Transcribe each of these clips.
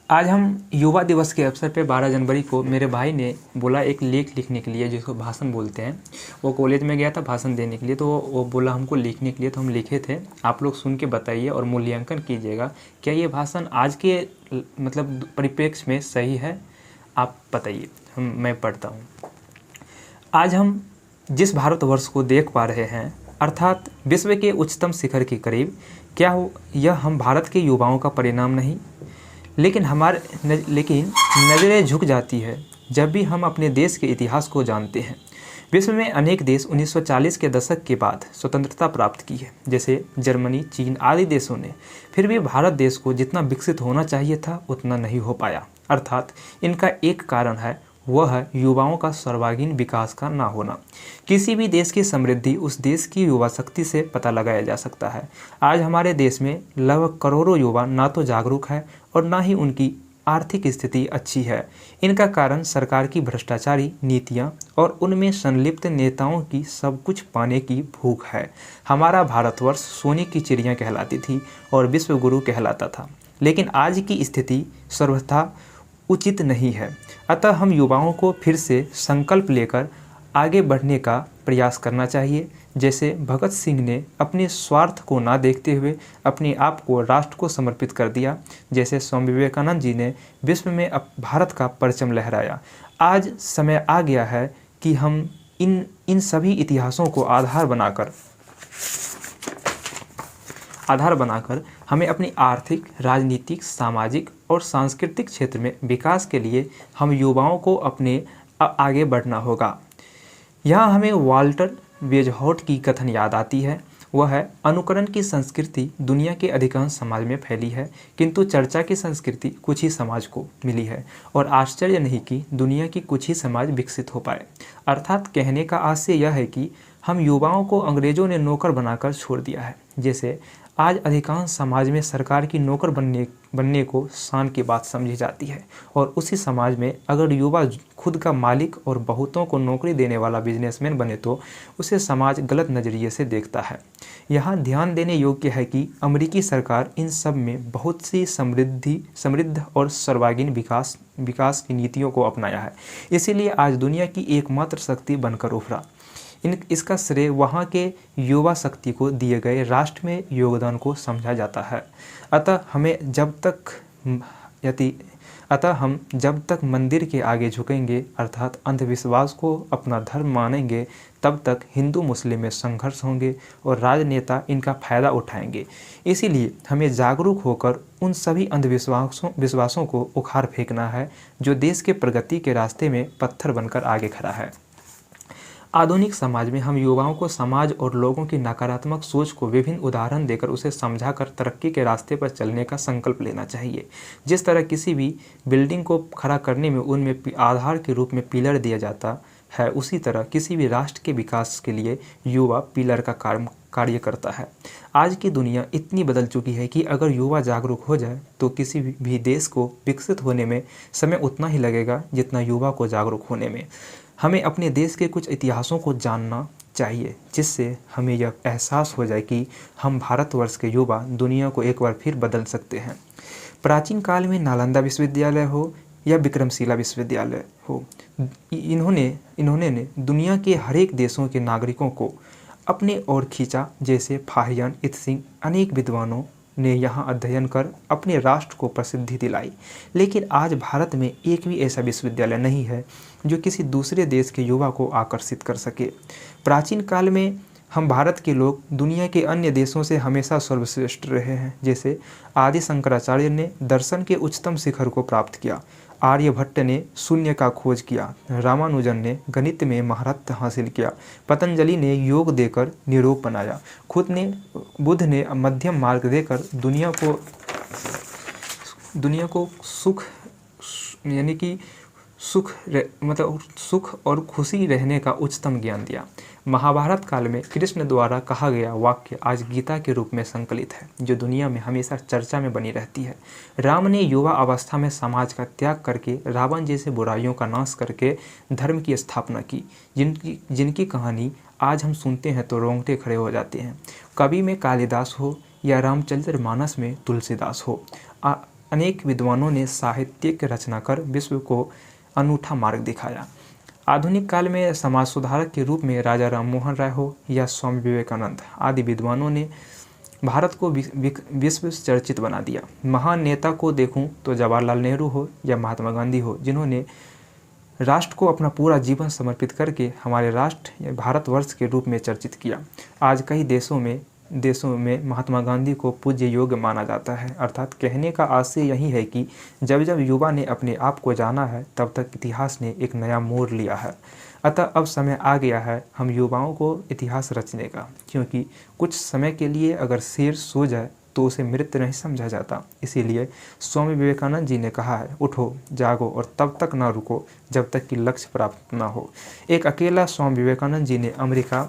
आज हम युवा दिवस के अवसर पे 12 जनवरी को मेरे भाई ने बोला एक लेख लिखने के लिए, जिसको भाषण बोलते हैं। वो कॉलेज में गया था भाषण देने के लिए, तो वो बोला हमको लिखने के लिए, तो हम लिखे थे। आप लोग सुन के बताइए और मूल्यांकन कीजिएगा, क्या ये भाषण आज के मतलब परिप्रेक्ष्य में सही है। आप बताइए। मैं पढ़ता हूँ। आज हम जिस भारतवर्ष को देख पा रहे हैं, अर्थात विश्व के उच्चतम शिखर के करीब, क्या हो यह हम भारत के युवाओं का परिणाम नहीं? लेकिन नज़रें झुक जाती है जब भी हम अपने देश के इतिहास को जानते हैं। विश्व में अनेक देश 1940 के दशक के बाद स्वतंत्रता प्राप्त की है, जैसे जर्मनी, चीन आदि देशों ने। फिर भी भारत देश को जितना विकसित होना चाहिए था उतना नहीं हो पाया। अर्थात इनका एक कारण है, वह है युवाओं का सर्वांगीण विकास का ना होना। किसी भी देश की समृद्धि उस देश की युवा शक्ति से पता लगाया जा सकता है। आज हमारे देश में लगभग करोड़ों युवा ना तो जागरूक है और ना ही उनकी आर्थिक स्थिति अच्छी है। इनका कारण सरकार की भ्रष्टाचारी नीतियां और उनमें संलिप्त नेताओं की सब कुछ पाने की भूख है। हमारा भारतवर्ष सोने की चिड़िया कहलाती थी और विश्व गुरु कहलाता था, लेकिन आज की स्थिति सर्वथा उचित नहीं है। अतः हम युवाओं को फिर से संकल्प लेकर आगे बढ़ने का प्रयास करना चाहिए। जैसे भगत सिंह ने अपने स्वार्थ को ना देखते हुए अपने आप को राष्ट्र को समर्पित कर दिया, जैसे स्वामी विवेकानंद जी ने विश्व में भारत का परचम लहराया। आज समय आ गया है कि हम इन सभी इतिहासों को आधार बनाकर हमें अपनी आर्थिक, राजनीतिक, सामाजिक और सांस्कृतिक क्षेत्र में विकास के लिए हम युवाओं को अपने आगे बढ़ना होगा। यहाँ हमें वाल्टर वेजहॉट की कथन याद आती है। वह है, अनुकरण की संस्कृति दुनिया के अधिकांश समाज में फैली है, किंतु चर्चा की संस्कृति कुछ ही समाज को मिली है, और आश्चर्य नहीं कि दुनिया की कुछ ही समाज विकसित हो पाए। अर्थात कहने का आशय यह है कि हम युवाओं को अंग्रेजों ने नौकर बनाकर छोड़ दिया है। जैसे आज अधिकांश समाज में सरकार की नौकर बनने को शान की बात समझी जाती है, और उसी समाज में अगर युवा खुद का मालिक और बहुतों को नौकरी देने वाला बिजनेसमैन बने तो उसे समाज गलत नज़रिए से देखता है। यहाँ ध्यान देने योग्य है कि अमेरिकी सरकार इन सब में बहुत सी समृद्ध और सर्वांगीण विकास की नीतियों को अपनाया है। इसीलिए आज दुनिया की एकमात्र शक्ति बनकर उभरा। इसका श्रेय वहाँ के युवा शक्ति को दिए गए राष्ट्र में योगदान को समझा जाता है। अतः हम जब तक मंदिर के आगे झुकेंगे, अर्थात अंधविश्वास को अपना धर्म मानेंगे, तब तक हिंदू मुस्लिम में संघर्ष होंगे और राजनेता इनका फायदा उठाएंगे। इसीलिए हमें जागरूक होकर उन सभी विश्वासों को उखाड़ फेंकना है जो देश के प्रगति के रास्ते में पत्थर बनकर आगे खड़ा है। आधुनिक समाज में हम युवाओं को समाज और लोगों की नकारात्मक सोच को विभिन्न उदाहरण देकर उसे समझाकर तरक्की के रास्ते पर चलने का संकल्प लेना चाहिए। जिस तरह किसी भी बिल्डिंग को खड़ा करने में उनमें आधार के रूप में पिलर दिया जाता है, उसी तरह किसी भी राष्ट्र के विकास के लिए युवा पिलर का कार्य करता है। आज की दुनिया इतनी बदल चुकी है कि अगर युवा जागरूक हो जाए तो किसी भी देश को विकसित होने में समय उतना ही लगेगा जितना युवा को जागरूक होने में। हमें अपने देश के कुछ इतिहासों को जानना चाहिए, जिससे हमें यह एहसास हो जाए कि हम भारतवर्ष के युवा दुनिया को एक बार फिर बदल सकते हैं। प्राचीन काल में नालंदा विश्वविद्यालय हो या विक्रमशिला विश्वविद्यालय हो, इन्होंने दुनिया के हर एक देशों के नागरिकों को अपने ओर खींचा। जैसे फाहियान इत्सिंग अनेक विद्वानों ने यहाँ अध्ययन कर अपने राष्ट्र को प्रसिद्धि दिलाई। लेकिन आज भारत में एक भी ऐसा विश्वविद्यालय नहीं है जो किसी दूसरे देश के युवा को आकर्षित कर सके। प्राचीन काल में हम भारत के लोग दुनिया के अन्य देशों से हमेशा सर्वश्रेष्ठ रहे हैं। जैसे आदि शंकराचार्य ने दर्शन के उच्चतम शिखर को प्राप्त किया, आर्यभट्ट ने शून्य का खोज किया, रामानुजन ने गणित में महारत हासिल किया, पतंजलि ने योग देकर निरोग बनाया, बुद्ध ने मध्यम मार्ग देकर दुनिया को सुख और खुशी रहने का उच्चतम ज्ञान दिया। महाभारत काल में कृष्ण द्वारा कहा गया वाक्य आज गीता के रूप में संकलित है, जो दुनिया में हमेशा चर्चा में बनी रहती है। राम ने युवा अवस्था में समाज का त्याग करके रावण जैसे बुराइयों का नाश करके धर्म की स्थापना की, जिनकी कहानी आज हम सुनते हैं तो रोंगटे खड़े हो जाते हैं। कवि में कालिदास हो या रामचरितमानस में तुलसीदास हो, अनेक विद्वानों ने साहित्यिक रचना कर विश्व को अनूठा मार्ग दिखाया। आधुनिक काल में समाज सुधारक के रूप में राजा राम मोहन राय हो या स्वामी विवेकानंद आदि विद्वानों ने भारत को विश्व चर्चित बना दिया। महान नेता को देखूं तो जवाहरलाल नेहरू हो या महात्मा गांधी हो, जिन्होंने राष्ट्र को अपना पूरा जीवन समर्पित करके हमारे राष्ट्र या भारतवर्ष के रूप में चर्चित किया। आज कई देशों में महात्मा गांधी को पूज्य योग्य माना जाता है। अर्थात कहने का आशय यही है कि जब जब युवा ने अपने आप को जाना है, तब तक इतिहास ने एक नया मोड़ लिया है। अतः अब समय आ गया है हम युवाओं को इतिहास रचने का, क्योंकि कुछ समय के लिए अगर शेर सो जाए तो उसे मृत नहीं समझा जाता। इसीलिए स्वामी विवेकानंद जी ने कहा है, उठो जागो और तब तक ना रुको जब तक कि लक्ष्य प्राप्त ना हो। एक अकेला स्वामी विवेकानंद जी ने अमेरिका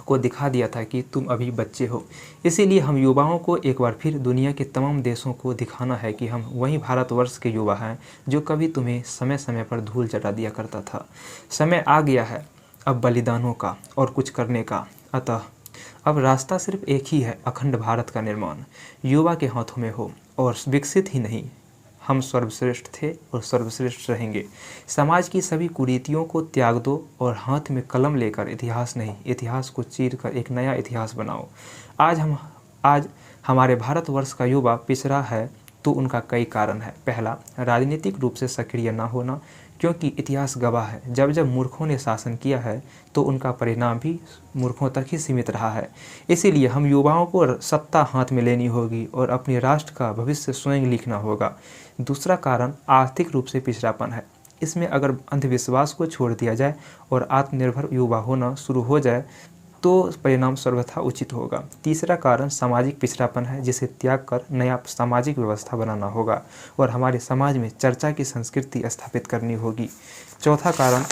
को दिखा दिया था कि तुम अभी बच्चे हो। इसीलिए हम युवाओं को एक बार फिर दुनिया के तमाम देशों को दिखाना है कि हम वही भारतवर्ष के युवा हैं जो कभी तुम्हें समय समय पर धूल चटा दिया करता था। समय आ गया है अब बलिदानों का और कुछ करने का। अतः अब रास्ता सिर्फ एक ही है, अखंड भारत का निर्माण युवा के हाथों में हो। और विकसित ही नहीं, हम सर्वश्रेष्ठ थे और सर्वश्रेष्ठ रहेंगे। समाज की सभी कुरीतियों को त्याग दो और हाथ में कलम लेकर इतिहास नहीं, इतिहास को चीर कर एक नया इतिहास बनाओ। आज हमारे भारतवर्ष का युवा पिछड़ा है तो उनका कई कारण है। पहला, राजनीतिक रूप से सक्रिय न होना, क्योंकि इतिहास गवाह है जब जब मूर्खों ने शासन किया है तो उनका परिणाम भी मूर्खों तक ही सीमित रहा है। इसीलिए हम युवाओं को सत्ता हाथ में लेनी होगी और अपने राष्ट्र का भविष्य स्वयं लिखना होगा। दूसरा कारण आर्थिक रूप से पिछड़ापन है। इसमें अगर अंधविश्वास को छोड़ दिया जाए और आत्मनिर्भर युवा होना शुरू हो जाए तो परिणाम सर्वथा उचित होगा। तीसरा कारण सामाजिक पिछड़ापन है, जिसे त्याग कर नया सामाजिक व्यवस्था बनाना होगा और हमारे समाज में चर्चा की संस्कृति स्थापित करनी होगी। चौथा कारण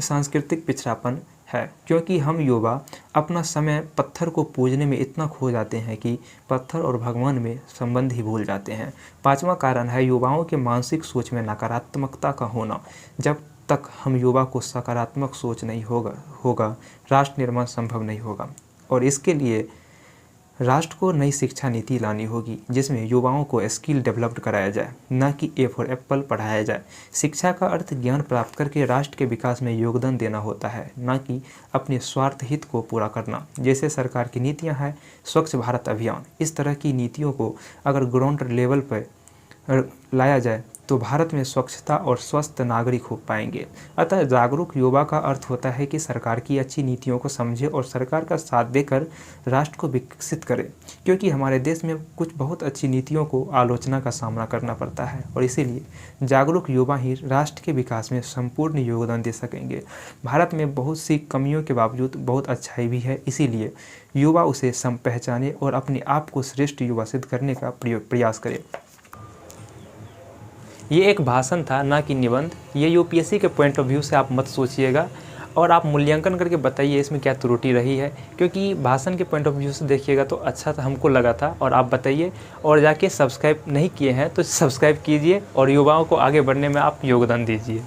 सांस्कृतिक पिछड़ापन है, क्योंकि हम युवा अपना समय पत्थर को पूजने में इतना खो जाते हैं कि पत्थर और भगवान में संबंध ही भूल जाते हैं। पांचवा कारण है युवाओं के मानसिक सोच में नकारात्मकता का होना। जब तक हम युवा को सकारात्मक सोच नहीं होगा राष्ट्र निर्माण संभव नहीं होगा। और इसके लिए राष्ट्र को नई शिक्षा नीति लानी होगी, जिसमें युवाओं को स्किल डेवलप्ड कराया जाए, न कि ए फॉर एप्पल पढ़ाया जाए। शिक्षा का अर्थ ज्ञान प्राप्त करके राष्ट्र के विकास में योगदान देना होता है, न कि अपने स्वार्थ हित को पूरा करना। जैसे सरकार की नीतियां हैं स्वच्छ भारत अभियान, इस तरह की नीतियों को अगर ग्राउंड लेवल पर लाया जाए तो भारत में स्वच्छता और स्वस्थ नागरिक हो पाएंगे। अतः जागरूक युवा का अर्थ होता है कि सरकार की अच्छी नीतियों को समझे और सरकार का साथ देकर राष्ट्र को विकसित करे, क्योंकि हमारे देश में कुछ बहुत अच्छी नीतियों को आलोचना का सामना करना पड़ता है और इसीलिए जागरूक युवा ही राष्ट्र के विकास में संपूर्ण योगदान दे सकेंगे। भारत में बहुत सी कमियों के बावजूद बहुत अच्छाई भी है, इसीलिए युवा उसे पहचाने और अपने आप को श्रेष्ठ युवा सिद्ध करने का प्रयास करे। ये एक भाषण था, ना कि निबंध। ये यूपीएससी के पॉइंट ऑफ व्यू से आप मत सोचिएगा और आप मूल्यांकन करके बताइए इसमें क्या त्रुटि रही है, क्योंकि भाषण के पॉइंट ऑफ व्यू से देखिएगा तो अच्छा था, हमको लगा था। और आप बताइए, और जाके सब्सक्राइब नहीं किए हैं तो सब्सक्राइब कीजिए और युवाओं को आगे बढ़ने में आप योगदान दीजिए।